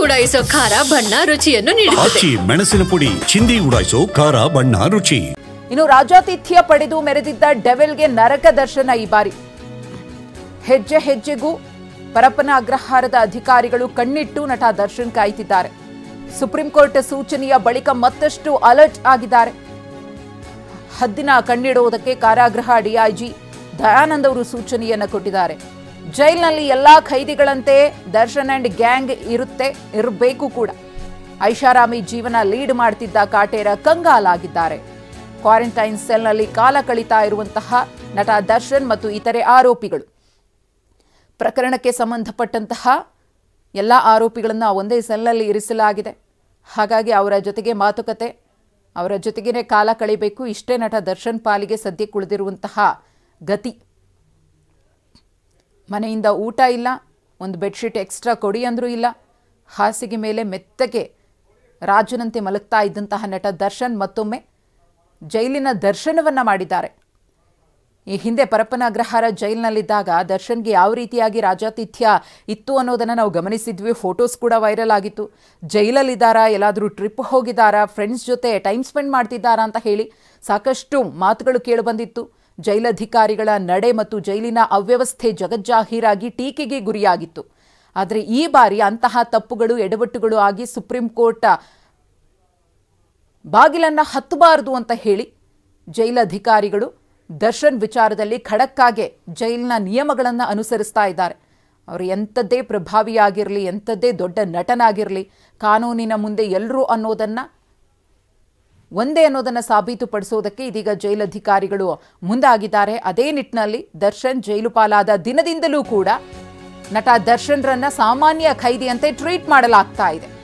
ಉಡಾಯಿಸೋ ಖಾರ ಬಣ್ಣ ರುಚಿಯನ್ನು ನೀಡುತ್ತದೆ. ಮೆಣಸಿನ ಪುಡಿ ಚಿಂದಿ ಉಡಾಯಿಸೋ ಖಾರ ಬಣ್ಣ ರುಚಿ. ಇನ್ನು ರಾಜಾತಿಥ್ಯ ಪಡೆದು ಮೆರೆದಿದ್ದ ಡೆವಿಲ್ಗೆ ನರಕ ದರ್ಶನ ಈ ಬಾರಿ. ಹೆಜ್ಜೆ ಹೆಜ್ಜೆಗೂ ಪರಪ್ಪನ ಅಗ್ರಹಾರದ ಅಧಿಕಾರಿಗಳು ಕಣ್ಣಿಟ್ಟು ನಟ ದರ್ಶನ್ ಕಾಯ್ತಿದ್ದಾರೆ. ಸುಪ್ರೀಂ ಕೋರ್ಟ್ ಸೂಚನೆಯ ಬಳಿಕ ಮತ್ತಷ್ಟು ಅಲರ್ಟ್ ಆಗಿದ್ದಾರೆ. ಹದ್ದಿನ ಕಣ್ಣಿಡುವುದಕ್ಕೆ ಕಾರಾಗೃಹ ಡಿಐಜಿ ದಯಾನಂದ್ ಅವರು ಸೂಚನೆಯನ್ನು ಕೊಟ್ಟಿದ್ದಾರೆ. ಜೈಲಿನಲ್ಲಿ ಎಲ್ಲಾ ಖೈದಿಗಳಂತೆ ದರ್ಶನ್ ಅಂಡ್ ಗ್ಯಾಂಗ್ ಇರಬೇಕು ಕೂಡ. ಐಷಾರಾಮಿ ಜೀವನ ಲೀಡ್ ಮಾಡ್ತಿದ್ದ ಕಾಟೇರ ಕಂಗಾಲಾಗಿದ್ದಾರೆ. ಕ್ವಾರಂಟೈನ್ ಸೆಲ್ನಲ್ಲಿ ಕಾಲ ಕಳೀತಾ ಇರುವಂತಹ ನಟ ದರ್ಶನ್ ಮತ್ತು ಇತರೆ ಆರೋಪಿಗಳು. ಪ್ರಕರಣಕ್ಕೆ ಸಂಬಂಧಪಟ್ಟಂತಹ ಎಲ್ಲ ಆರೋಪಿಗಳನ್ನು ಒಂದೇ ಸೆಲ್ನಲ್ಲಿ ಇರಿಸಲಾಗಿದೆ. ಹಾಗಾಗಿ ಅವರ ಜೊತೆಗೆ ಮಾತುಕತೆ, ಅವರ ಜೊತೆಗೇ ಕಾಲ ಕಳಿಬೇಕು. ಇಷ್ಟೇ ನಟ ದರ್ಶನ್ ಪಾಲಿಗೆ ಸದ್ಯಕ್ಕೆ ಉಳಿದಿರುವಂತಹ ಗತಿ. ಮನೆಯಿಂದ ಊಟ ಇಲ್ಲ, ಒಂದು ಬೆಡ್ಶೀಟ್ ಎಕ್ಸ್ಟ್ರಾ ಕೊಡಿ ಅಂದರೂ ಇಲ್ಲ. ಹಾಸಿಗೆ ಮೇಲೆ ಮೆತ್ತಗೆ ರಾಜನಂತೆ ಮಲಗ್ತಾ ಇದ್ದಂತಹ ನಟ ದರ್ಶನ್ ಮತ್ತೊಮ್ಮೆ ಜೈಲಿನ ದರ್ಶನವನ್ನು ಮಾಡಿದ್ದಾರೆ. ಈ ಹಿಂದೆ ಪರಪ್ಪನ ಅಗ್ರಹಾರ ಜೈಲಿನಲ್ಲಿದ್ದಾಗ ದರ್ಶನ್ಗೆ ಯಾವ ರೀತಿಯಾಗಿ ರಾಜಾತಿಥ್ಯ ಇತ್ತು ಅನ್ನೋದನ್ನು ನಾವು ಗಮನಿಸಿದ್ವಿ. ಫೋಟೋಸ್ ಕೂಡ ವೈರಲ್ ಆಗಿತ್ತು. ಜೈಲಲ್ಲಿದ್ದಾರಾ, ಎಲ್ಲಾದರೂ ಟ್ರಿಪ್ ಹೋಗಿದ್ದಾರಾ, ಫ್ರೆಂಡ್ಸ್ ಜೊತೆ ಟೈಮ್ ಸ್ಪೆಂಡ್ ಮಾಡ್ತಿದ್ದಾರಾ ಅಂತ ಹೇಳಿ ಸಾಕಷ್ಟು ಮಾತುಗಳು ಕೇಳಿಬಂದಿತ್ತು. ಜೈಲಧಿಕಾರಿಗಳ ನಡೆ ಮತ್ತು ಜೈಲಿನ ಅವ್ಯವಸ್ಥೆ ಜಗಜ್ಜಾಹೀರಾಗಿ ಟೀಕೆಗೆ ಗುರಿಯಾಗಿತ್ತು. ಆದರೆ ಈ ಬಾರಿ ಅಂತಹ ತಪ್ಪುಗಳು ಎಡವಟ್ಟುಗಳು ಆಗಿ ಸುಪ್ರೀಂ ಕೋರ್ಟ್ ಬಾಗಿಲನ್ನು ಹತ್ತಬಾರದು ಅಂತ ಹೇಳಿ ಜೈಲಧಿಕಾರಿಗಳು ದರ್ಶನ್ ವಿಚಾರದಲ್ಲಿ ಖಡಕ್ಕಾಗೆ ಜೈಲಿನ ನಿಯಮಗಳನ್ನು ಅನುಸರಿಸ್ತಾ ಇದ್ದಾರೆ. ಅವರು ಎಂಥದ್ದೇ ಪ್ರಭಾವಿಯಾಗಿರಲಿ, ಎಂಥದ್ದೇ ದೊಡ್ಡ ನಟನಾಗಿರಲಿ, ಕಾನೂನಿನ ಮುಂದೆ ಎಲ್ಲರೂ ಒಂದೇ ಅನ್ನೋದನ್ನು ಸಾಬೀತುಪಡಿಸೋದಕ್ಕೆ ಇದೀಗ ಜೈಲಧಿಕಾರಿಗಳು ಮುಂದಾಗಿದ್ದಾರೆ. ಅದೇ ನಿಟ್ಟಿನಲ್ಲಿ ದರ್ಶನ್ ಜೈಲು ಪಾಲಾದ ದಿನದಿಂದಲೂ ಕೂಡ ನಟ ದರ್ಶನ್ರನ್ನ ಸಾಮಾನ್ಯ ಖೈದಿಯಂತೆ ಟ್ರೀಟ್ ಮಾಡಲಾಗ್ತಾ ಇದೆ.